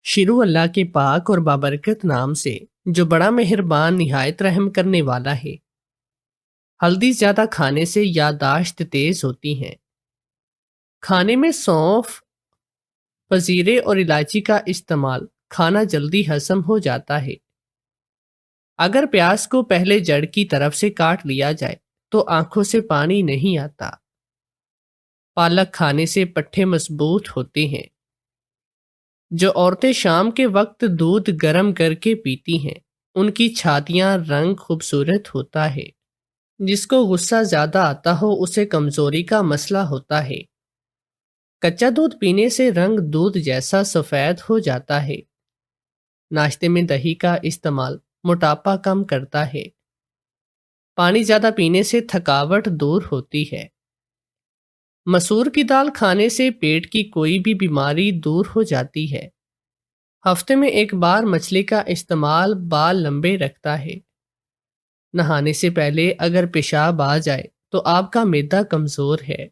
شروع اللہ کے پاک اور بابرکت نام سے جو بڑا مہربان نہایت رحم کرنے والا ہے۔ ہلدی زیادہ کھانے سے یادداشت تیز ہوتی ہیں۔ کھانے میں سونف، پزیرے اور الائچی کا استعمال کھانا جلدی ہضم ہو جاتا ہے۔ اگر پیاز کو پہلے جڑ کی طرف سے کاٹ لیا جائے تو آنکھوں سے پانی نہیں آتا۔ پالک کھانے سے پٹھے مضبوط ہوتے ہیں۔ جو عورتیں شام کے وقت دودھ گرم کر کے پیتی ہیں ان کی چھاتیاں رنگ خوبصورت ہوتا ہے۔ جس کو غصہ زیادہ آتا ہو اسے کمزوری کا مسئلہ ہوتا ہے۔ کچا دودھ پینے سے رنگ دودھ جیسا سفید ہو جاتا ہے۔ ناشتے میں دہی کا استعمال موٹاپا کم کرتا ہے۔ پانی زیادہ پینے سے تھکاوٹ دور ہوتی ہے۔ مسور کی دال کھانے سے پیٹ کی کوئی بھی بیماری دور ہو جاتی ہے۔ ہفتے میں ایک بار مچھلی کا استعمال بال لمبے رکھتا ہے۔ نہانے سے پہلے اگر پیشاب آ جائے تو آپ کا معدہ کمزور ہے۔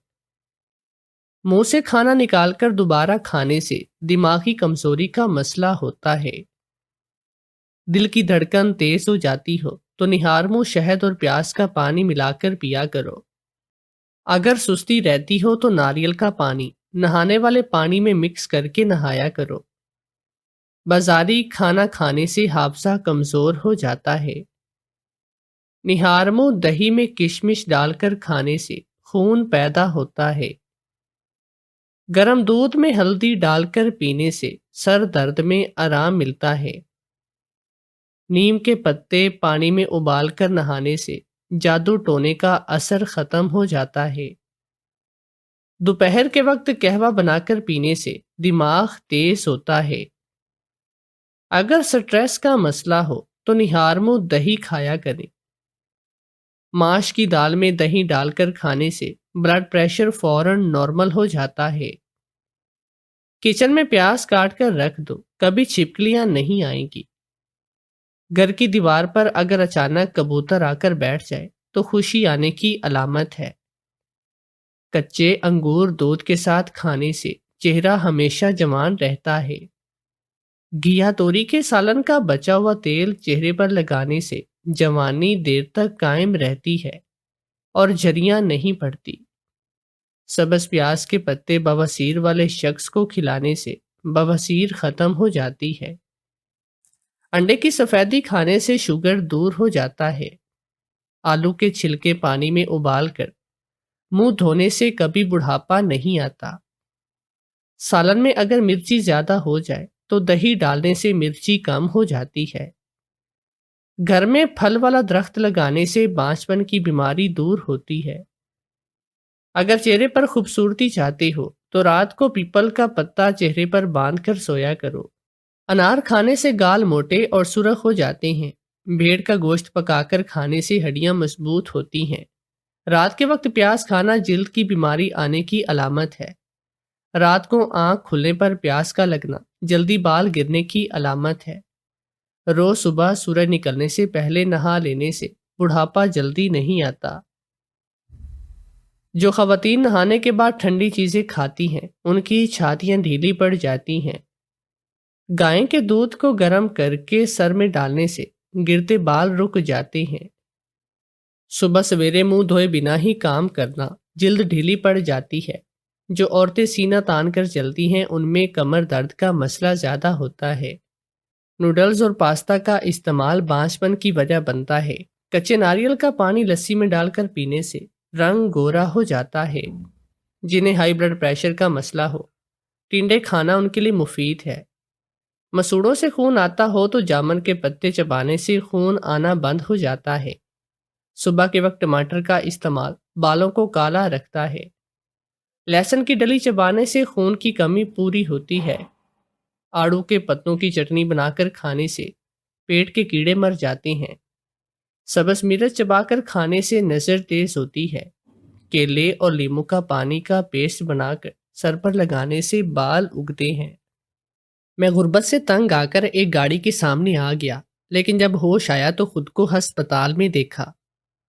منہ سے کھانا نکال کر دوبارہ کھانے سے دماغی کمزوری کا مسئلہ ہوتا ہے۔ دل کی دھڑکن تیز ہو جاتی ہو تو نہار منہ شہد اور پیاز کا پانی ملا کر پیا کرو۔ اگر سستی رہتی ہو تو ناریل کا پانی نہانے والے پانی میں مکس کر کے نہایا کرو۔ بازاری کھانا کھانے سے حافظہ کمزور ہو جاتا ہے۔ نہار منہ دہی میں کشمش ڈال کر کھانے سے خون پیدا ہوتا ہے۔ گرم دودھ میں ہلدی ڈال کر پینے سے سر درد میں آرام ملتا ہے۔ نیم کے پتے پانی میں ابال کر نہانے سے جادو ٹونے کا اثر ختم ہو جاتا ہے۔ دوپہر کے وقت قہوہ بنا کر پینے سے دماغ تیز ہوتا ہے۔ اگر سٹریس کا مسئلہ ہو تو نہار منہ دہی کھایا کریں۔ ماش کی دال میں دہی ڈال کر کھانے سے بلڈ پریشر فوراً نارمل ہو جاتا ہے۔ کچن میں پیاز کاٹ کر رکھ دو، کبھی چھپکلیاں نہیں آئیں گی۔ گھر کی دیوار پر اگر اچانک کبوتر آ کر بیٹھ جائے تو خوشی آنے کی علامت ہے۔ کچے انگور دودھ کے ساتھ کھانے سے چہرہ ہمیشہ جوان رہتا ہے۔ گھیا توری کے سالن کا بچا ہوا تیل چہرے پر لگانے سے جوانی دیر تک قائم رہتی ہے اور جھریاں نہیں پڑتی۔ سبز پیاز کے پتے بواسیر والے شخص کو کھلانے سے بواسیر ختم ہو جاتی ہے۔ انڈے کی سفیدی کھانے سے شوگر دور ہو جاتا ہے۔ آلو کے چھلکے پانی میں ابال کر منہ دھونے سے کبھی بڑھاپا نہیں آتا۔ سالن میں اگر مرچی زیادہ ہو جائے تو دہی ڈالنے سے مرچی کم ہو جاتی ہے۔ گھر میں پھل والا درخت لگانے سے بانجھپن کی بیماری دور ہوتی ہے۔ اگر چہرے پر خوبصورتی چاہتے ہو تو رات کو پیپل کا پتا چہرے پر باندھ کر سویا کرو۔ انار کھانے سے گال موٹے اور سرخ ہو جاتے ہیں۔ بھیڑ کا گوشت پکا کر کھانے سے ہڈیاں مضبوط ہوتی ہیں۔ رات کے وقت پیاز کھانا جلد کی بیماری آنے کی علامت ہے۔ رات کو آنکھ کھلنے پر پیاز کا لگنا جلدی بال گرنے کی علامت ہے۔ روز صبح سورج نکلنے سے پہلے نہا لینے سے بڑھاپا جلدی نہیں آتا۔ جو خواتین نہانے کے بعد ٹھنڈی چیزیں کھاتی ہیں ان کی چھاتیاں ڈھیلی پڑ جاتی ہیں۔ گائے کے دودھ کو گرم کر کے سر میں ڈالنے سے گرتے بال رک جاتے ہیں۔ صبح سویرے منہ دھوئے بنا ہی کام کرنا جلد ڈھیلی پڑ جاتی ہے۔ جو عورتیں سینہ تان کر چلتی ہیں ان میں کمر درد کا مسئلہ زیادہ ہوتا ہے۔ نوڈلز اور پاستا کا استعمال بانجھپن کی وجہ بنتا ہے۔ کچے ناریل کا پانی لسی میں ڈال کر پینے سے رنگ گورا ہو جاتا ہے۔ جنہیں ہائی بلڈ پریشر کا مسئلہ ہو ٹنڈے کھانا ان کے لیے مفید ہے۔ مسوڑوں سے خون آتا ہو تو جامن کے پتے چبانے سے خون آنا بند ہو جاتا ہے۔ صبح کے وقت ٹماٹر کا استعمال بالوں کو کالا رکھتا ہے۔ لہسن کی ڈلی چبانے سے خون کی کمی پوری ہوتی ہے۔ آڑو کے پتوں کی چٹنی بنا کر کھانے سے پیٹ کے کیڑے مر جاتے ہیں۔ سبز مرچ چبا کر کھانے سے نظر تیز ہوتی ہے۔ کیلے اور لیموں کا پانی کا پیسٹ بنا کر سر پر لگانے سے بال اگتے ہیں۔ میں غربت سے تنگ آ کر ایک گاڑی کے سامنے آ گیا، لیکن جب ہوش آیا تو خود کو ہسپتال میں دیکھا۔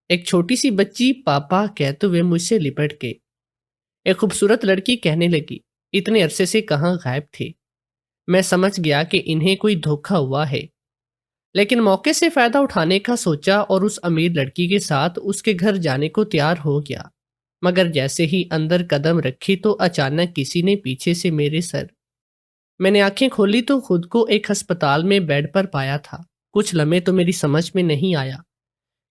ایک چھوٹی سی بچی پاپا کہتے ہوئے مجھ سے لپٹ گئی۔ ایک خوبصورت لڑکی کہنے لگی، اتنے عرصے سے کہاں غائب تھے؟ میں سمجھ گیا کہ انہیں کوئی دھوکہ ہوا ہے، لیکن موقع سے فائدہ اٹھانے کا سوچا اور اس امیر لڑکی کے ساتھ اس کے گھر جانے کو تیار ہو گیا۔ مگر جیسے ہی اندر قدم رکھی تو اچانک کسی نے پیچھے سے میرے سر۔ میں نے آنکھیں کھولی تو خود کو ایک ہسپتال میں بیڈ پر پایا تھا۔ کچھ لمحے تو میری سمجھ میں نہیں آیا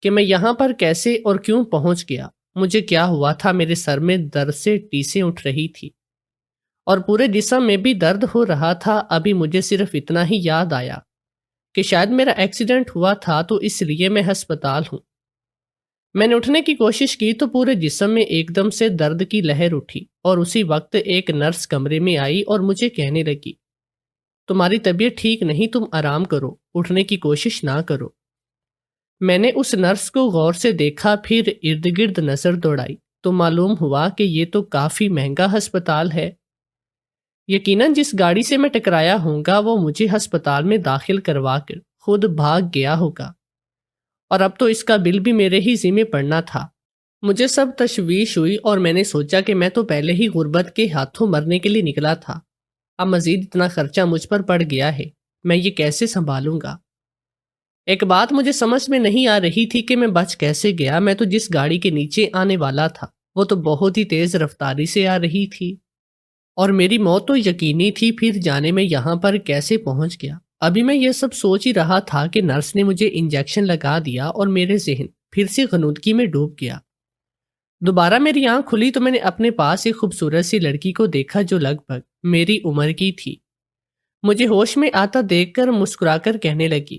کہ میں یہاں پر کیسے اور کیوں پہنچ گیا۔ مجھے کیا ہوا تھا؟ میرے سر میں درد سے ٹیسیں اٹھ رہی تھی اور پورے جسم میں بھی درد ہو رہا تھا۔ ابھی مجھے صرف اتنا ہی یاد آیا کہ شاید میرا ایکسیڈنٹ ہوا تھا تو اس لیے میں ہسپتال ہوں۔ میں نے اٹھنے کی کوشش کی تو پورے جسم میں ایک دم سے درد کی لہر اٹھی اور اسی وقت ایک نرس کمرے میں آئی اور مجھے کہنے لگی، تمہاری طبیعت ٹھیک نہیں، تم آرام کرو، اٹھنے کی کوشش نہ کرو۔ میں نے اس نرس کو غور سے دیکھا، پھر ارد گرد نظر دوڑائی تو معلوم ہوا کہ یہ تو کافی مہنگا ہسپتال ہے۔ یقیناً جس گاڑی سے میں ٹکرایا ہوں گا وہ مجھے ہسپتال میں داخل کروا کر خود بھاگ گیا ہوگا، اور اب تو اس کا بل بھی میرے ہی ذمہ پڑنا تھا۔ مجھے سب تشویش ہوئی اور میں نے سوچا کہ میں تو پہلے ہی غربت کے ہاتھوں مرنے کے لیے نکلا تھا، اب مزید اتنا خرچہ مجھ پر پڑ گیا ہے، میں یہ کیسے سنبھالوں گا؟ ایک بات مجھے سمجھ میں نہیں آ رہی تھی کہ میں بچ کیسے گیا۔ میں تو جس گاڑی کے نیچے آنے والا تھا وہ تو بہت ہی تیز رفتاری سے آ رہی تھی اور میری موت تو یقینی تھی۔ پھر جانے میں یہاں پر کیسے پہنچ گیا؟ ابھی میں یہ سب سوچ ہی رہا تھا کہ نرس نے مجھے انجیکشن لگا دیا اور میرے ذہن پھر سے غنودگی میں ڈوب گیا۔ دوبارہ میری آنکھ کھلی تو میں نے اپنے پاس ایک خوبصورت سی لڑکی کو دیکھا جو لگ بھگ میری عمر کی تھی۔ مجھے ہوش میں آتا دیکھ کر مسکرا کر کہنے لگی،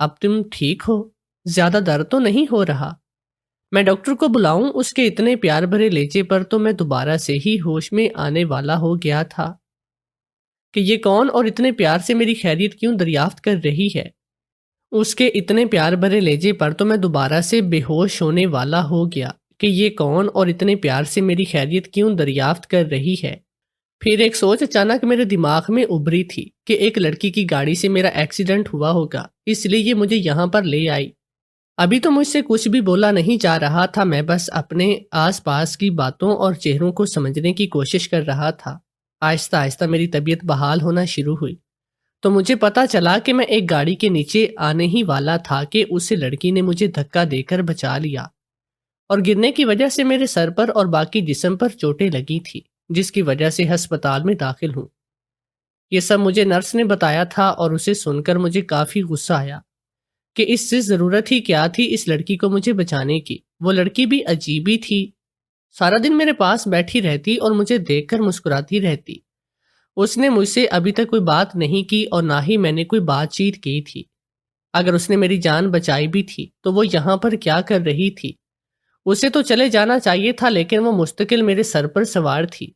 اب تم ٹھیک ہو؟ زیادہ درد تو نہیں ہو رہا؟ میں ڈاکٹر کو بلاؤں؟ اس کے اتنے پیار بھرے لہجے پر تو میں دوبارہ سے ہی ہوش میں آنے والا ہو گیا تھا کہ یہ کون اور اتنے پیار سے میری خیریت کیوں دریافت کر رہی ہے۔ اس کے اتنے پیار بھرے لہجے پر تو میں دوبارہ سے بے ہوش ہونے والا ہو گیا کہ یہ کون اور اتنے پیار سے میری خیریت کیوں دریافت کر رہی ہے۔ پھر ایک سوچ اچانک میرے دماغ میں ابھری تھی کہ ایک لڑکی کی گاڑی سے میرا ایکسیڈنٹ ہوا ہوگا، اس لیے یہ مجھے یہاں پر لے آئی۔ ابھی تو مجھ سے کچھ بھی بولا نہیں جا رہا تھا، میں بس اپنے آس پاس کی باتوں اور چہروں کو سمجھنے کی کوشش کر رہا تھا۔ آہستہ آہستہ میری طبیعت بحال ہونا شروع ہوئی تو مجھے پتا چلا کہ میں ایک گاڑی کے نیچے آنے ہی والا تھا کہ اس لڑکی نے مجھے دھکا دے کر بچا لیا اور گرنے کی وجہ سے میرے سر پر اور باقی جسم پر چوٹیں لگی تھی، جس کی وجہ سے ہسپتال میں داخل ہوں۔ یہ سب مجھے نرس نے بتایا تھا اور اسے سن کر مجھے کافی غصہ آیا کہ اس سے ضرورت ہی کیا تھی اس لڑکی کو مجھے بچانے کی۔ وہ لڑکی بھی عجیب ہی تھی، سارا دن میرے پاس بیٹھی رہتی اور مجھے دیکھ کر مسکراتی رہتی۔ اس نے مجھ سے ابھی تک کوئی بات نہیں کی اور نہ ہی میں نے کوئی بات چیت کی تھی۔ اگر اس نے میری جان بچائی بھی تھی تو وہ یہاں پر کیا کر رہی تھی؟ اسے تو چلے جانا چاہیے تھا، لیکن وہ مستقل میرے سر پر سوار تھی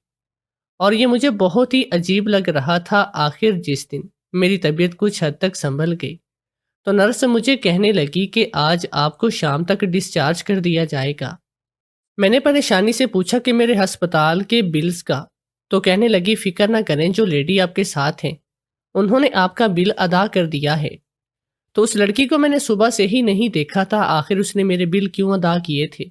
اور یہ مجھے بہت ہی عجیب لگ رہا تھا۔ آخر جس دن میری طبیعت کچھ حد تک سنبھل گئی تو نرس مجھے کہنے لگی کہ آج آپ کو شام تک ڈسچارج کر دیا جائے گا۔ میں نے پریشانی سے پوچھا کہ میرے ہسپتال کے بلز کا، تو کہنے لگی فکر نہ کریں، جو لیڈی آپ کے ساتھ ہیں انہوں نے آپ کا بل ادا کر دیا ہے۔ تو اس لڑکی کو میں نے صبح سے ہی نہیں دیکھا تھا، آخر اس نے میرے بل کیوں ادا کیے تھے؟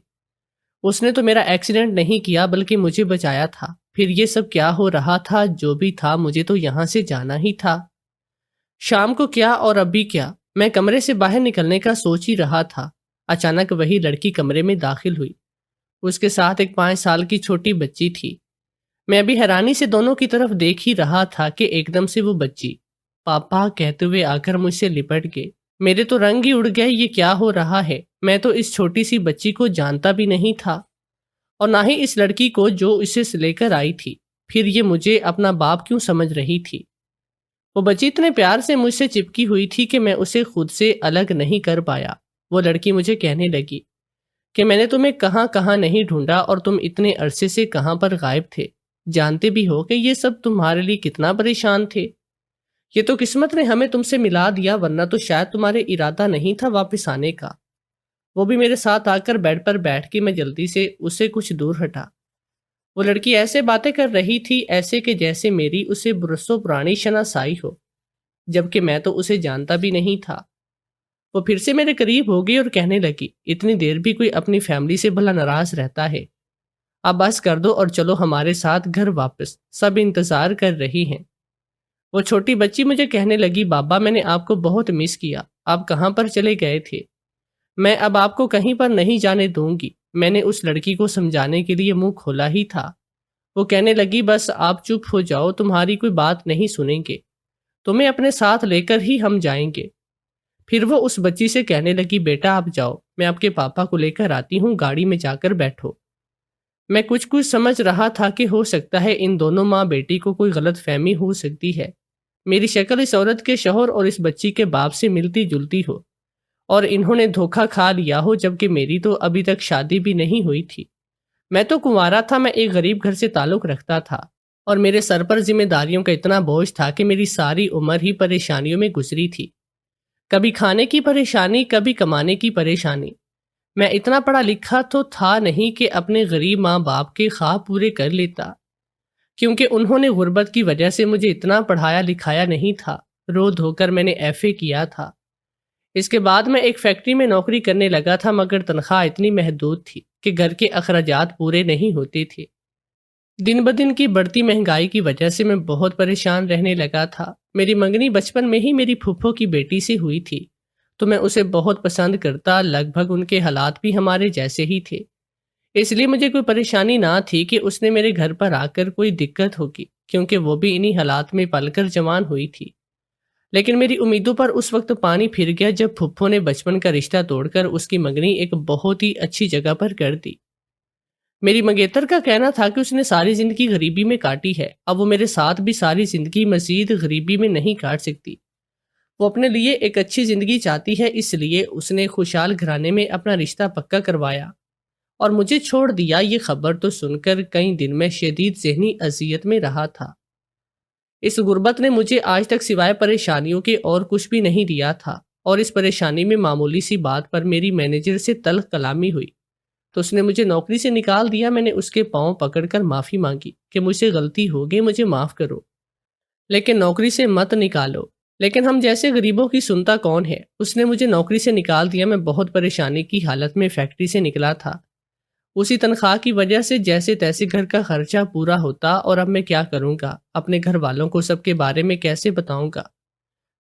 اس نے تو میرا ایکسیڈنٹ نہیں کیا بلکہ مجھے بچایا تھا۔ پھر یہ سب کیا ہو رہا تھا؟ جو بھی تھا مجھے تو یہاں سے جانا ہی تھا۔ شام کو کیا اور ابھی کیا؟ میں کمرے سے باہر نکلنے کا سوچ ہی رہا تھا، اچانک وہی لڑکی کمرے میں داخل ہوئی۔ اس کے ساتھ ایک 5 سال کی چھوٹی بچی تھی۔ میں ابھی حیرانی سے دونوں کی طرف دیکھ ہی رہا تھا کہ ایک دم سے وہ بچی پاپا کہتے ہوئے آ کر مجھ سے لپٹ گئے۔ میرے تو رنگ ہی اڑ گئے، یہ کیا ہو رہا ہے؟ میں تو اس چھوٹی سی بچی کو جانتا بھی نہیں تھا اور نہ ہی اس لڑکی کو جو اسے لے کر آئی تھی۔ پھر یہ مجھے اپنا باپ کیوں سمجھ رہی تھی؟ وہ بچی اتنے پیار سے مجھ سے چپکی ہوئی تھی کہ میں اسے خود سے الگ نہیں کر پایا۔ وہ لڑکی مجھے کہنے لگی کہ میں نے تمہیں کہاں کہاں نہیں ڈھونڈا اور تم اتنے عرصے سے کہاں پر غائب تھے، جانتے بھی ہو کہ یہ سب تمہارے لیے کتنا پریشان تھے۔ یہ تو قسمت نے ہمیں تم سے ملا دیا، ورنہ تو شاید تمہارے ارادہ نہیں تھا واپس آنے کا۔ وہ بھی میرے ساتھ آ کر بیڈ پر بیٹھ کے میں جلدی سے اسے کچھ دور ہٹا۔ وہ لڑکی ایسے باتیں کر رہی تھی ایسے کہ جیسے میری اسے برسوں پرانی شناسائی ہو، جبکہ میں تو اسے جانتا بھی نہیں تھا۔ وہ پھر سے میرے قریب ہو گئی اور کہنے لگی، اتنی دیر بھی کوئی اپنی فیملی سے بھلا ناراض رہتا ہے؟ اب بس کر دو اور چلو ہمارے ساتھ گھر واپس، سب انتظار کر رہی ہیں۔ وہ چھوٹی بچی مجھے کہنے لگی، بابا میں نے آپ کو بہت مس کیا، آپ کہاں پر چلے گئے تھے؟ میں اب آپ کو کہیں پر نہیں جانے دوں گی۔ میں نے اس لڑکی کو سمجھانے کے لیے منہ کھولا ہی تھا۔ وہ کہنے لگی، بس آپ چپ ہو جاؤ، تمہاری کوئی بات نہیں سنیں گے، تمہیں اپنے ساتھ لے کر ہی ہم جائیں گے۔ پھر وہ اس بچی سے کہنے لگی، بیٹا آپ جاؤ، میں آپ کے پاپا کو لے کر آتی ہوں، گاڑی میں جا کر بیٹھو۔ میں کچھ کچھ سمجھ رہا تھا کہ ہو سکتا ہے ان دونوں ماں بیٹی کو کوئی غلط فہمی ہو سکتی ہے، میری شکل اس عورت کے شوہر اور اس بچی کے باپ سے ملتی جلتی ہو، اور انہوں نے دھوکہ کھا لیا ہو، جبکہ میری تو ابھی تک شادی بھی نہیں ہوئی تھی۔ میں تو کنوارا تھا، میں ایک غریب گھر سے تعلق رکھتا تھا، اور میرے سر پر ذمہ داریوں کا اتنا بوجھ تھا کہ میری ساری عمر ہی پریشانیوں میں گزری تھی، کبھی کھانے کی پریشانی، کبھی کمانے کی پریشانی۔ میں اتنا پڑھا لکھا تو تھا نہیں کہ اپنے غریب ماں باپ کے خواب پورے کر لیتا، کیونکہ انہوں نے غربت کی وجہ سے مجھے اتنا پڑھایا لکھایا نہیں تھا۔ رو دھو کر میں نے ایف اے کیا تھا۔ اس کے بعد میں ایک فیکٹری میں نوکری کرنے لگا تھا، مگر تنخواہ اتنی محدود تھی کہ گھر کے اخراجات پورے نہیں ہوتے تھے۔ دن بدن کی بڑھتی مہنگائی کی وجہ سے میں بہت پریشان رہنے لگا تھا۔ میری منگنی بچپن میں ہی میری پھپھو کی بیٹی سے ہوئی تھی، تو میں اسے بہت پسند کرتا، لگ بھگ ان کے حالات بھی ہمارے جیسے ہی تھے، اس لیے مجھے کوئی پریشانی نہ تھی کہ اس نے میرے گھر پر آ کر کوئی دقت ہوگی، کیونکہ وہ بھی انہی حالات میں پل کر جوان ہوئی تھی۔ لیکن میری امیدوں پر اس وقت پانی پھر گیا جب پھپھو نے بچپن کا رشتہ توڑ کر اس کی منگنی ایک بہت ہی اچھی جگہ پر کر دی۔ میری منگیتر کا کہنا تھا کہ اس نے ساری زندگی غریبی میں کاٹی ہے، اب وہ میرے ساتھ بھی ساری زندگی مزید غریبی میں نہیں کاٹ سکتی۔ وہ اپنے لیے ایک اچھی زندگی چاہتی ہے، اس لیے اس نے خوشحال گھرانے میں اپنا رشتہ پکا کروایا اور مجھے چھوڑ دیا۔ یہ خبر تو سن کر کئی دن میں شدید ذہنی اذیت میں رہا تھا۔ اس غربت نے مجھے آج تک سوائے پریشانیوں کے اور کچھ بھی نہیں دیا تھا، اور اس پریشانی میں معمولی سی بات پر میری مینیجر سے تلخ کلامی ہوئی تو اس نے مجھے نوکری سے نکال دیا۔ میں نے اس کے پاؤں پکڑ کر معافی مانگی کہ مجھ سے غلطی ہو گئی، مجھے معاف کرو، لیکن نوکری سے مت نکالو۔ لیکن ہم جیسے غریبوں کی سنتا کون ہے؟ اس نے مجھے نوکری سے نکال دیا۔ میں بہت پریشانی کی حالت میں فیکٹری سے نکلا تھا، اسی تنخواہ کی وجہ سے جیسے تیسے گھر کا خرچہ پورا ہوتا، اور اب میں کیا کروں گا؟ اپنے گھر والوں کو سب کے بارے میں کیسے بتاؤں گا؟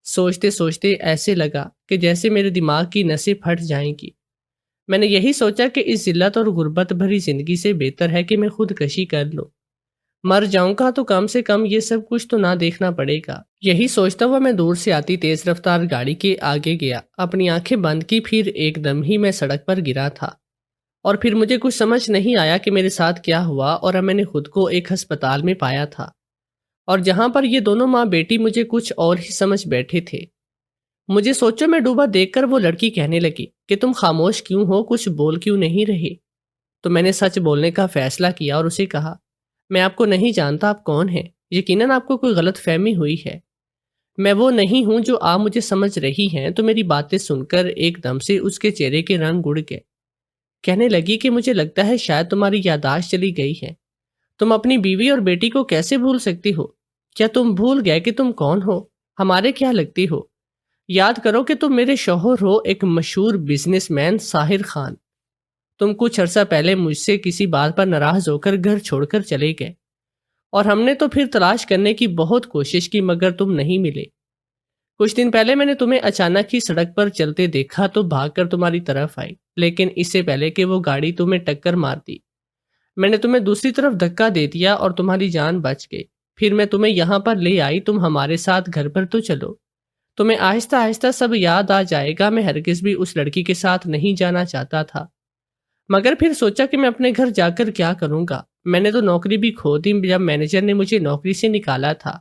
سوچتے سوچتے ایسے لگا کہ جیسے میرے دماغ کی نسیں پھٹ جائیں گی۔ میں نے یہی سوچا کہ اس ذلت اور غربت بھری زندگی سے بہتر ہے کہ میں خودکشی کر لوں۔ مر جاؤں گا تو کم سے کم یہ سب کچھ تو نہ دیکھنا پڑے گا۔ یہی سوچتا ہوا میں دور سے آتی تیز رفتار گاڑی کے آگے گیا، اپنی آنکھیں بند کی، پھر ایک دم ہی میں سڑک پر گرا تھا، اور پھر مجھے کچھ سمجھ نہیں آیا کہ میرے ساتھ کیا ہوا، اور اب میں نے خود کو ایک ہسپتال میں پایا تھا، اور جہاں پر یہ دونوں ماں بیٹی مجھے کچھ اور ہی سمجھ بیٹھے تھے۔ مجھے سوچو میں ڈوبا دیکھ کر وہ لڑکی کہنے لگی کہ تم خاموش کیوں ہو، کچھ بول کیوں نہیں رہے؟ تو میں نے سچ بولنے کا فیصلہ کیا اور اسے کہا، میں آپ کو نہیں جانتا، آپ کون ہیں؟ یقیناً آپ کو کوئی غلط فہمی ہوئی ہے، میں وہ نہیں ہوں جو آپ مجھے سمجھ رہی ہیں۔ تو میری باتیں سن کر ایک دم سے اس کے چہرے کے رنگ اڑ گئے۔ کہنے لگی کہ مجھے لگتا ہے شاید تمہاری یادداشت چلی گئی ہے، تم اپنی بیوی اور بیٹی کو کیسے بھول سکتی ہو؟ کیا تم بھول گئے کہ تم کون ہو، ہمارے کیا لگتی ہو؟ یاد کرو کہ تم میرے شوہر ہو، ایک مشہور بزنس مین ساحر خان۔ تم کچھ عرصہ پہلے مجھ سے کسی بات پر ناراض ہو کر گھر چھوڑ کر چلے گئے، اور ہم نے تو پھر تلاش کرنے کی بہت کوشش کی، مگر تم نہیں ملے۔ کچھ دن پہلے میں نے تمہیں اچانک ہی سڑک پر چلتے دیکھا تو بھاگ کر تمہاری طرف آئی، لیکن اس سے پہلے کہ وہ گاڑی تمہیں ٹکر مار دی، میں نے تمہیں دوسری طرف دھکا دے دیا اور تمہاری جان بچ گئی۔ پھر میں تمہیں یہاں پر لے آئی، تم ہمارے ساتھ گھر پر تو چلو، تمہیں آہستہ آہستہ سب یاد آ جائے گا۔ میں ہرگز بھی اس لڑکی کے ساتھ نہیں جانا چاہتا تھا، مگر پھر سوچا کہ میں اپنے گھر جا کر کیا کروں گا؟ میں نے تو نوکری بھی کھو دی جب مینیجر نے مجھے نوکری سے نکالا تھا،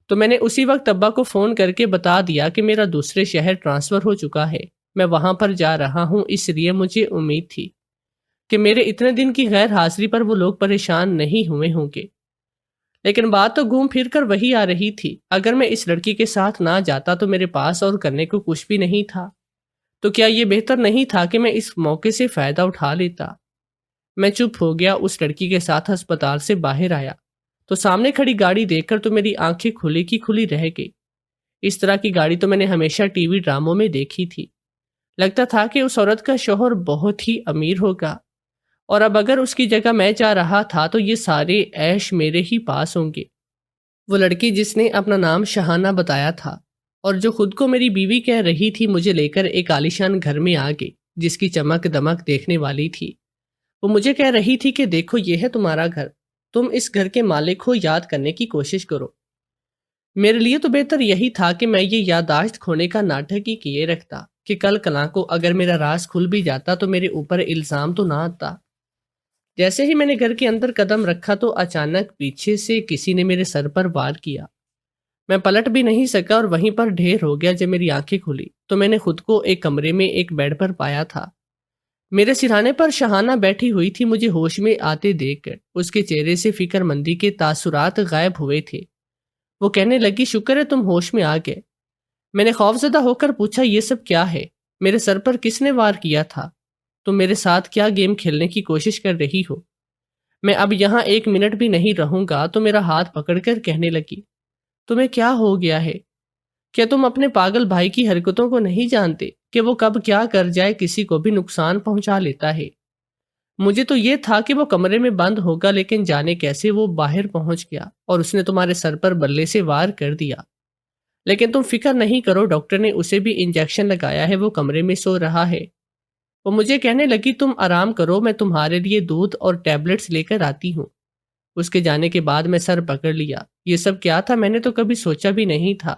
تو میں نے اسی وقت ابا کو فون کر کے بتا دیا کہ میرا دوسرے شہر ٹرانسفر ہو چکا ہے، میں وہاں پر جا رہا ہوں۔ اس لیے مجھے امید تھی کہ میرے اتنے دن کی غیر حاضری پر وہ لوگ پریشان نہیں ہوئے ہوں گے، لیکن بات تو گھوم پھر کر وہی آ رہی تھی۔ اگر میں اس لڑکی کے ساتھ نہ جاتا تو میرے پاس اور کرنے کو کچھ بھی نہیں تھا، تو کیا یہ بہتر نہیں تھا کہ میں اس موقع سے فائدہ اٹھا لیتا؟ میں چپ ہو گیا۔ اس لڑکی کے ساتھ ہسپتال سے باہر آیا تو سامنے کھڑی گاڑی دیکھ کر تو میری آنکھیں کھلی کی کھلی رہ گئی۔ اس طرح کی گاڑی تو میں نے ہمیشہ ٹی وی ڈراموں میں دیکھی تھی۔ لگتا تھا کہ اس عورت کا شوہر بہت ہی امیر ہوگا، اور اب اگر اس کی جگہ میں جا رہا تھا تو یہ سارے عیش میرے ہی پاس ہوں گے۔ وہ لڑکی جس نے اپنا نام شہانہ بتایا تھا اور جو خود کو میری بیوی کہہ رہی تھی، مجھے لے کر ایک عالیشان گھر میں آ گئی جس کی چمک دمک دیکھنے والی تھی۔ وہ مجھے کہہ رہی تھی کہ دیکھو یہ ہے تمہارا گھر، تم اس گھر کے مالک ہو، یاد کرنے کی کوشش کرو۔ میرے لیے تو بہتر یہی تھا کہ میں یہ یادداشت کھونے کا ناٹک ہی کیے رکھتا کہ کل کلاں کو اگر میرا راز کھل بھی جاتا تو میرے اوپر الزام تو نہ آتا۔ جیسے ہی میں نے گھر کے اندر قدم رکھا تو اچانک پیچھے سے کسی نے میرے سر پر وار کیا۔ میں پلٹ بھی نہیں سکا اور وہیں پر ڈھیر ہو گیا۔ جب میری آنکھیں کھلی تو میں نے خود کو ایک کمرے میں ایک بیڈ پر پایا تھا۔ میرے سرہانے پر شہانہ بیٹھی ہوئی تھی۔ مجھے ہوش میں آتے دیکھ کر اس کے چہرے سے فکر مندی کے تاثرات غائب ہوئے تھے۔ وہ کہنے لگی، شکر ہے تم ہوش میں آ گئے۔ میں نے خوفزدہ ہو کر پوچھا، یہ سب کیا ہے؟ میرے سر پر کس نے وار کیا تھا؟ تم میرے ساتھ کیا گیم کھیلنے کی کوشش کر رہی ہو؟ میں اب یہاں ایک منٹ بھی نہیں رہوں گا۔ تو میرا ہاتھ پکڑ کر کہنے لگی، تمہیں کیا ہو گیا ہے؟ کیا تم اپنے پاگل بھائی کی حرکتوں کو نہیں جانتے کہ وہ کب کیا کر جائے، کسی کو بھی نقصان پہنچا لیتا ہے؟ مجھے تو یہ تھا کہ وہ کمرے میں بند ہوگا، لیکن جانے کیسے وہ باہر پہنچ گیا اور اس نے تمہارے سر پر بلے سے وار کر دیا۔ لیکن تم فکر نہیں کرو، ڈاکٹر نے اسے بھی انجیکشن لگایا ہے، وہ کمرے میں سو رہا ہے۔ وہ مجھے کہنے لگی، تم آرام کرو، میں تمہارے لیے دودھ اور ٹیبلٹس لے کر آتی ہوں۔ اس کے جانے کے بعد میں سر پکڑ لیا۔ یہ سب کیا تھا؟ میں نے تو کبھی سوچا بھی نہیں تھا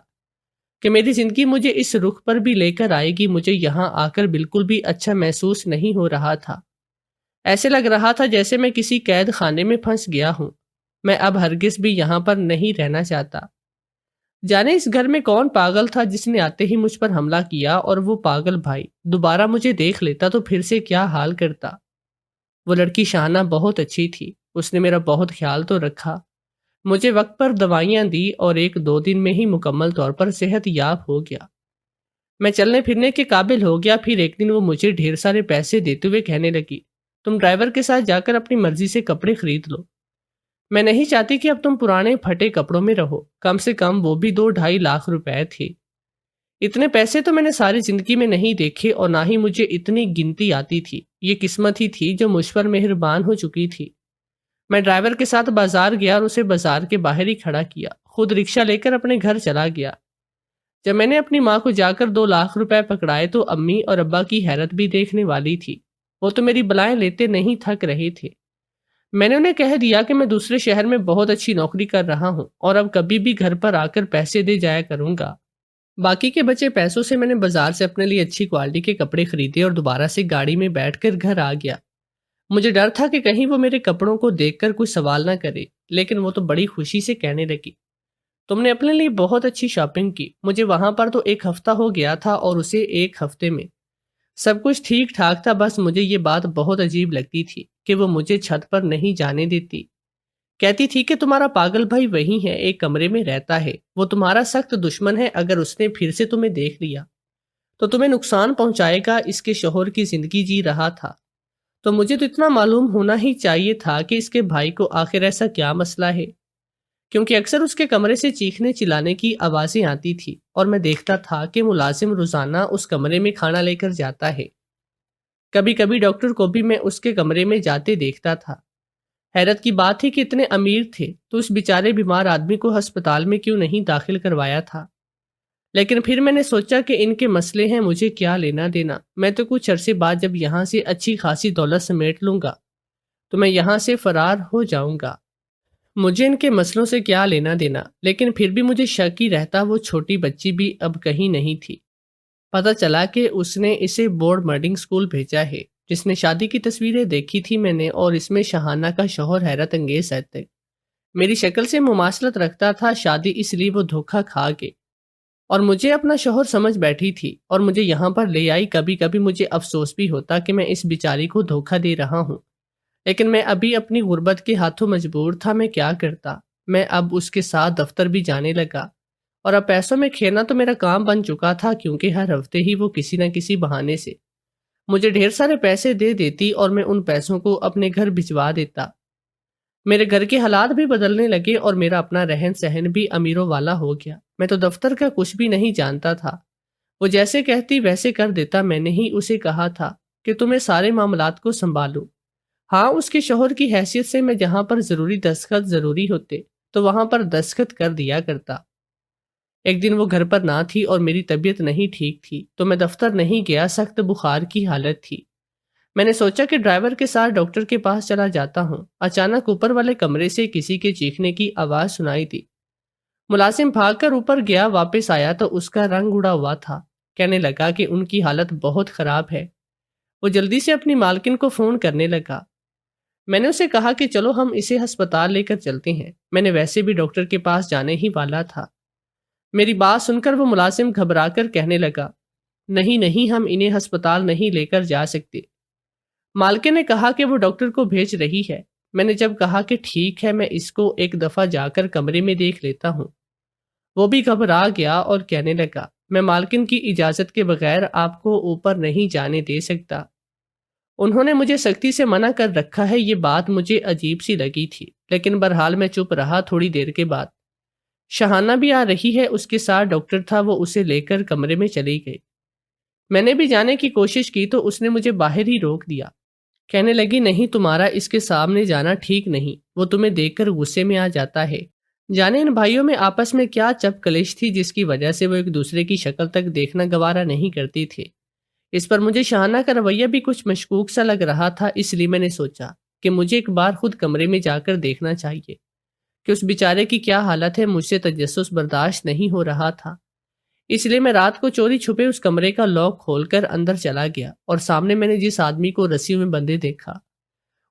کہ میری زندگی مجھے اس رخ پر بھی لے کر آئے گی۔ مجھے یہاں آ کر بالکل بھی اچھا محسوس نہیں ہو رہا تھا۔ ایسے لگ رہا تھا جیسے میں کسی قید خانے میں پھنس گیا ہوں۔ میں اب ہرگز بھی یہاں پر نہیں رہنا چاہتا۔ جانے اس گھر میں کون پاگل تھا جس نے آتے ہی مجھ پر حملہ کیا، اور وہ پاگل بھائی دوبارہ مجھے دیکھ لیتا تو پھر سے کیا حال کرتا۔ وہ لڑکی شہانہ بہت اچھی تھی، اس نے میرا بہت خیال تو رکھا، مجھے وقت پر دوائیاں دی اور 1-2 دن میں ہی مکمل طور پر صحت یاب ہو گیا۔ میں چلنے پھرنے کے قابل ہو گیا۔ پھر ایک دن وہ مجھے ڈھیر سارے پیسے دیتے ہوئے کہنے لگی، تم ڈرائیور کے ساتھ جا کر اپنی مرضی سے کپڑے خرید لو۔ میں نہیں چاہتی کہ اب تم پرانے پھٹے کپڑوں میں رہو۔ کم سے کم وہ بھی 2-2.5 لاکھ روپے تھے۔ اتنے پیسے تو میں نے ساری زندگی میں نہیں دیکھے اور نہ ہی مجھے اتنی گنتی آتی تھی۔ یہ قسمت ہی تھی جو مجھ پر مہربان ہو چکی تھی۔ میں ڈرائیور کے ساتھ بازار گیا اور اسے بازار کے باہر ہی کھڑا کیا، خود رکشہ لے کر اپنے گھر چلا گیا۔ جب میں نے اپنی ماں کو جا کر 2 لاکھ روپے پکڑائے تو امی اور ابا کی حیرت بھی دیکھنے والی تھی۔ وہ تو میری بلائیں لیتے نہیں تھک رہے تھے۔ میں نے انہیں کہہ دیا کہ میں دوسرے شہر میں بہت اچھی نوکری کر رہا ہوں اور اب کبھی بھی گھر پر آ کر پیسے دے جایا کروں گا۔ باقی کے بچے پیسوں سے میں نے بازار سے اپنے لیے اچھی کوالٹی کے کپڑے خریدے اور دوبارہ سے گاڑی میں بیٹھ کر گھر آ گیا۔ مجھے ڈر تھا کہ کہیں وہ میرے کپڑوں کو دیکھ کر کوئی سوال نہ کرے، لیکن وہ تو بڑی خوشی سے کہنے لگی، تم نے اپنے لیے بہت اچھی شاپنگ کی۔ مجھے وہاں پر تو 1 ہفتہ ہو گیا تھا اور اسے 1 ہفتے میں سب کچھ ٹھیک ٹھاک تھا۔ بس مجھے یہ بات بہت عجیب لگتی تھی کہ وہ مجھے چھت پر نہیں جانے دیتی۔ کہتی تھی کہ تمہارا پاگل بھائی وہی ہے، ایک کمرے میں رہتا ہے، وہ تمہارا سخت دشمن ہے، اگر اس نے پھر سے تمہیں دیکھ لیا تو تمہیں نقصان پہنچائے گا۔ اس کے شوہر کی زندگی جی رہا تھا تو مجھے تو اتنا معلوم ہونا ہی چاہیے تھا کہ اس کے بھائی کو آخر ایسا کیا مسئلہ ہے، کیونکہ اکثر اس کے کمرے سے چیخنے چلانے کی آوازیں آتی تھی اور میں دیکھتا تھا کہ ملازم روزانہ اس کمرے میں کھانا لے کر جاتا ہے۔ کبھی کبھی ڈاکٹر کو بھی میں اس کے کمرے میں جاتے دیکھتا تھا۔ حیرت کی بات تھی کہ اتنے امیر تھے تو اس بیچارے بیمار آدمی کو ہسپتال میں کیوں نہیں داخل کروایا تھا۔ لیکن پھر میں نے سوچا کہ ان کے مسئلے ہیں، مجھے کیا لینا دینا۔ میں تو کچھ عرصے بعد جب یہاں سے اچھی خاصی دولت سمیٹ لوں گا تو میں یہاں سے فرار ہو جاؤں گا۔ مجھے ان کے مسئلوں سے کیا لینا دینا۔ لیکن پھر بھی مجھے شک ہی رہتا، وہ چھوٹی بچی بھی اب کہیں نہیں تھی۔ پتہ چلا کہ اس نے اسے بورڈ بورڈنگ اسکول بھیجا ہے۔ جس نے شادی کی تصویریں دیکھی تھی میں نے، اور اس میں شہانہ کا شوہر حیرت انگیز حد تک میری شکل سے مماثلت رکھتا تھا۔ شادی اس لیے وہ دھوکہ کھا گئے اور مجھے اپنا شوہر سمجھ بیٹھی تھی اور مجھے یہاں پر لے آئی۔ کبھی کبھی مجھے افسوس بھی ہوتا کہ میں اس بیچاری کو دھوکہ دے رہا ہوں، لیکن میں ابھی اپنی غربت کے ہاتھوں مجبور تھا۔ میں کیا کرتا؟ میں اب اس کے ساتھ دفتر بھی جانے لگا اور اب پیسوں میں کھیلنا تو میرا کام بن چکا تھا، کیونکہ ہر ہفتے ہی وہ کسی نہ کسی بہانے سے مجھے ڈھیر سارے پیسے دے دیتی اور میں ان پیسوں کو اپنے گھر بھجوا دیتا۔ میرے گھر کے حالات بھی بدلنے لگے اور میرا اپنا رہن سہن بھی امیروں والا ہو گیا۔ میں تو دفتر کا کچھ بھی نہیں جانتا تھا، وہ جیسے کہتی ویسے کر دیتا۔ میں نے ہی اسے کہا تھا کہ تمہیں سارے معاملات کو سنبھالوں۔ ہاں، اس کے شوہر کی حیثیت سے میں جہاں پر ضروری دستخط ضروری ہوتے تو وہاں پر دستخط کر دیا کرتا۔ ایک دن وہ گھر پر نہ تھی اور میری طبیعت نہیں ٹھیک تھی تو میں دفتر نہیں گیا، سخت بخار کی حالت تھی۔ میں نے سوچا کہ ڈرائیور کے ساتھ ڈاکٹر کے پاس چلا جاتا ہوں۔ اچانک اوپر والے کمرے سے کسی کے چیخنے کی آواز سنائی دی۔ ملازم بھاگ کر اوپر گیا، واپس آیا تو اس کا رنگ اڑا ہوا تھا۔ کہنے لگا کہ ان کی حالت بہت خراب ہے۔ وہ جلدی سے اپنی مالکن کو فون کرنے لگا۔ میں نے اسے کہا کہ چلو ہم اسے ہسپتال لے کر چلتے ہیں، میں نے ویسے بھی ڈاکٹر کے پاس جانے ہی والا تھا۔ میری بات سن کر وہ ملازم گھبرا کر کہنے لگا، نہیں نہیں، ہم انہیں ہسپتال نہیں لے کر جا سکتے۔ مالکن نے کہا کہ وہ ڈاکٹر کو بھیج رہی ہے۔ میں نے جب کہا کہ ٹھیک ہے، میں اس کو ایک دفعہ جا کر کمرے میں دیکھ لیتا ہوں، وہ بھی گھبرا گیا اور کہنے لگا، میں مالکن کی اجازت کے بغیر آپ کو اوپر نہیں جانے دے سکتا۔ انہوں نے مجھے سختی سے منع کر رکھا ہے۔ یہ بات مجھے عجیب سی لگی تھی، لیکن بہرحال میں چپ رہا۔ تھوڑی دیر کے بعد شہانہ بھی آ رہی ہے، اس کے ساتھ ڈاکٹر تھا، وہ اسے لے کر کمرے میں چلی گئی۔ میں نے بھی جانے کی کوشش کی تو اس نے مجھے باہر ہی روک دیا۔ کہنے لگی، نہیں، تمہارا اس کے سامنے جانا ٹھیک نہیں، وہ تمہیں دیکھ کر غصے میں آ جاتا ہے۔ جانے ان بھائیوں میں آپس میں کیا چپ کلش تھی جس کی وجہ سے وہ ایک دوسرے کی شکل تک دیکھنا گوارا نہیں کرتی تھے۔ اس پر مجھے شہانہ کا رویہ بھی کچھ مشکوک سا لگ رہا تھا، اس لیے میں نے سوچا کہ مجھے ایک بار خود کمرے میں جا کر دیکھنا چاہیے کہ اس بیچارے کی کیا حالت ہے۔ مجھ سے تجسس برداشت نہیں ہو رہا تھا، اس لیے میں رات کو چوری چھپے اس کمرے کا لاک کھول کر اندر چلا گیا، اور سامنے میں نے جس آدمی کو رسیوں میں بندھے دیکھا،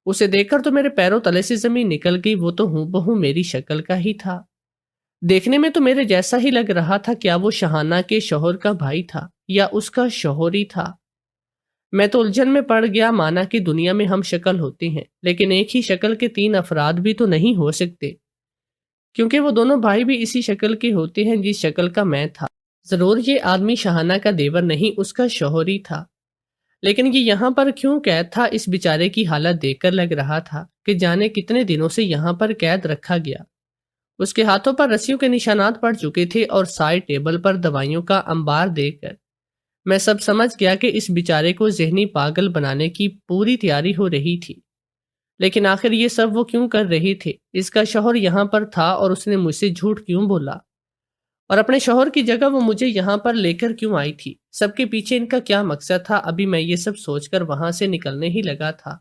اسے دیکھ کر تو میرے پیروں تلے سے زمین نکل گئی۔ وہ تو ہوں بہوں میری شکل کا ہی تھا، دیکھنے میں تو میرے جیسا ہی لگ رہا تھا۔ کیا وہ شہانہ کے شوہر کا بھائی تھا یا اس کا شوہر ہی تھا؟ میں تو الجھن میں پڑ گیا۔ مانا کہ دنیا میں ہم شکل ہوتے ہیں، لیکن ایک ہی شکل کے تین افراد بھی تو نہیں ہو سکتے، کیونکہ وہ دونوں بھائی بھی اسی شکل کے ہوتے ہیں جس شکل کا میں تھا۔ ضرور یہ آدمی شہانہ کا دیور نہیں، اس کا شوہر ہی تھا، لیکن یہ یہاں پر کیوں قید تھا؟ اس بیچارے کی حالت دیکھ کر لگ رہا تھا کہ جانے کتنے دنوں سے یہاں پر قید رکھا گیا۔ اس کے ہاتھوں پر رسیوں کے نشانات پڑ چکے تھے، اور سائڈ ٹیبل پر دوائیوں کا انبار دیکھ کر میں سب سمجھ گیا کہ اس بیچارے کو ذہنی پاگل بنانے کی پوری تیاری ہو رہی تھی۔ لیکن آخر یہ سب وہ کیوں کر رہے تھے؟ اس کا شوہر یہاں پر تھا اور اس نے مجھ سے جھوٹ کیوں بولا؟ اور اپنے شوہر کی جگہ وہ مجھے یہاں پر لے کر کیوں آئی تھی؟ سب کے پیچھے ان کا کیا مقصد تھا؟ ابھی میں یہ سب سوچ کر وہاں سے نکلنے ہی لگا تھا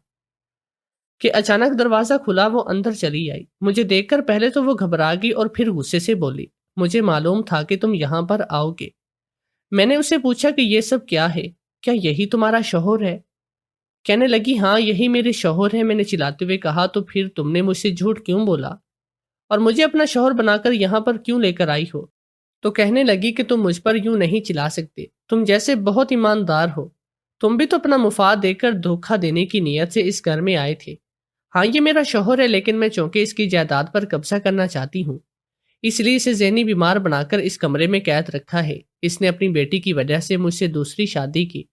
کہ اچانک دروازہ کھلا، وہ اندر چلی آئی۔ مجھے دیکھ کر پہلے تو وہ گھبرا گئی اور پھر غصے سے بولی، مجھے معلوم تھا کہ تم یہاں پر آؤ گے۔ میں نے اسے پوچھا کہ یہ سب کیا ہے؟ کیا یہی تمہارا شوہر ہے؟ کہنے لگی، ہاں یہی میرے شوہر ہے۔ میں نے چلاتے ہوئے کہا، تو پھر تم نے مجھ سے جھوٹ کیوں بولا اور مجھے اپنا شوہر بنا کر یہاں پر کیوں لے کر آئی ہو؟ تو کہنے لگی کہ تم مجھ پر یوں نہیں چلا سکتے، تم جیسے بہت ایماندار ہو، تم بھی تو اپنا مفاد دے کر دھوکہ دینے کی نیت سے اس گھر میں آئے تھے۔ ہاں یہ میرا شوہر ہے، لیکن میں چونکہ اس کی جائیداد پر قبضہ کرنا چاہتی ہوں، اس لیے اسے ذہنی بیمار بنا کر اس کمرے میں قید رکھا ہے۔ اس نے اپنی بیٹی کی وجہ سے مجھ سے دوسری شادی کی،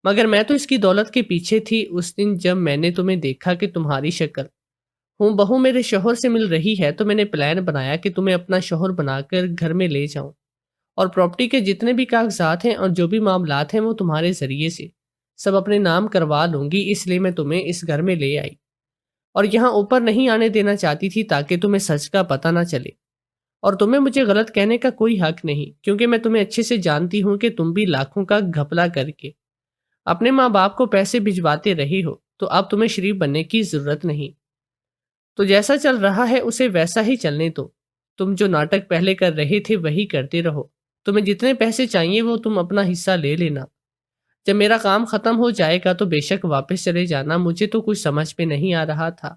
مگر میں تو اس کی دولت کے پیچھے تھی۔ اس دن جب میں نے تمہیں دیکھا کہ تمہاری شکل ہوں بہو میرے شوہر سے مل رہی ہے، تو میں نے پلان بنایا کہ تمہیں اپنا شوہر بنا کر گھر میں لے جاؤں، اور پراپرٹی کے جتنے بھی کاغذات ہیں اور جو بھی معاملات ہیں وہ تمہارے ذریعے سے سب اپنے نام کروا لوں گی۔ اس لیے میں تمہیں اس گھر میں لے آئی، اور یہاں اوپر نہیں آنے دینا چاہتی تھی تاکہ تمہیں سچ کا پتہ نہ چلے، اور تمہیں مجھے غلط کہنے کا کوئی حق نہیں، کیونکہ میں تمہیں اچھے سے جانتی ہوں کہ تم بھی لاکھوں کا گھپلا کر کے اپنے ماں باپ کو پیسے بھجواتے رہے ہو، تو اب تمہیں شریف بننے کی ضرورت نہیں۔ تو جیسا چل رہا ہے اسے ویسا ہی چلنے دو۔ تم جو ناٹک پہلے کر رہے تھے وہی کرتے رہو۔ تمہیں جتنے پیسے چاہیے وہ تم اپنا حصہ لے لینا۔ جب میرا کام ختم ہو جائے گا تو بے شک واپس چلے جانا۔ مجھے تو کچھ سمجھ میں نہیں آ رہا تھا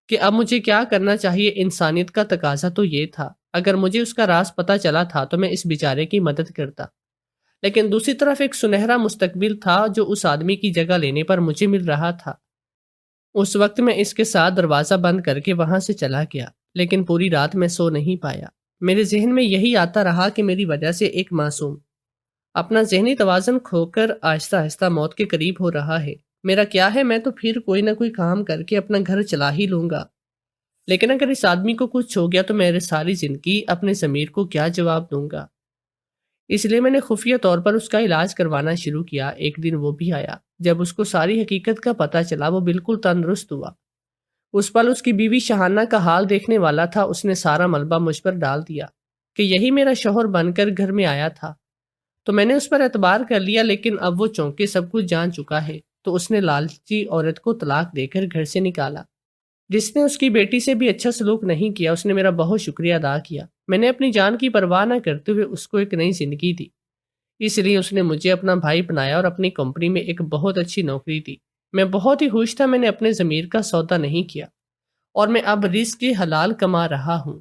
کہ اب مجھے کیا کرنا چاہیے۔ انسانیت کا تقاضا تو یہ تھا، اگر مجھے اس کا راز پتہ چلا تھا تو میں اس بیچارے کی مدد کرتا، لیکن دوسری طرف ایک سنہرا مستقبل تھا جو اس آدمی کی جگہ لینے پر مجھے مل رہا تھا۔ اس وقت میں اس کے ساتھ دروازہ بند کر کے وہاں سے چلا گیا، لیکن پوری رات میں سو نہیں پایا۔ میرے ذہن میں یہی آتا رہا کہ میری وجہ سے ایک معصوم اپنا ذہنی توازن کھو کر آہستہ آہستہ موت کے قریب ہو رہا ہے۔ میرا کیا ہے، میں تو پھر کوئی نہ کوئی کام کر کے اپنا گھر چلا ہی لوں گا، لیکن اگر اس آدمی کو کچھ ہو گیا تو میرے ساری زندگی اپنے ضمیر کو کیا جواب دوں گا؟ اس لیے میں نے خفیہ طور پر اس کا علاج کروانا شروع کیا۔ ایک دن وہ بھی آیا، جب اس کو ساری حقیقت کا پتہ چلا وہ بالکل تندرست ہوا۔ اس پل اس کی بیوی شہانہ کا حال دیکھنے والا تھا. اس نے سارا ملبہ مجھ پر ڈال دیا کہ یہی میرا شوہر بن کر گھر میں آیا تھا. تو میں نے اس پر اعتبار کر لیا، لیکن اب وہ چونکہ سب کچھ جان چکا ہے تو اس نے لالچی عورت کو طلاق دے کر گھر سے نکالا. جس نے اس کی بیٹی سے بھی اچھا سلوک نہیں کیا، اس نے میرا بہت شکریہ ادا کیا. میں نے اپنی جان کی پرواہ نہ کرتے ہوئے اس کو ایک نئی زندگی دی. اس لیے اس نے مجھے اپنا بھائی بنایا اور اپنی کمپنی میں ایک بہت اچھی نوکری دی. میں بہت ہی خوش تھا. میں نے اپنے ضمیر کا سودا نہیں کیا اور میں اب رزق حلال کما رہا ہوں.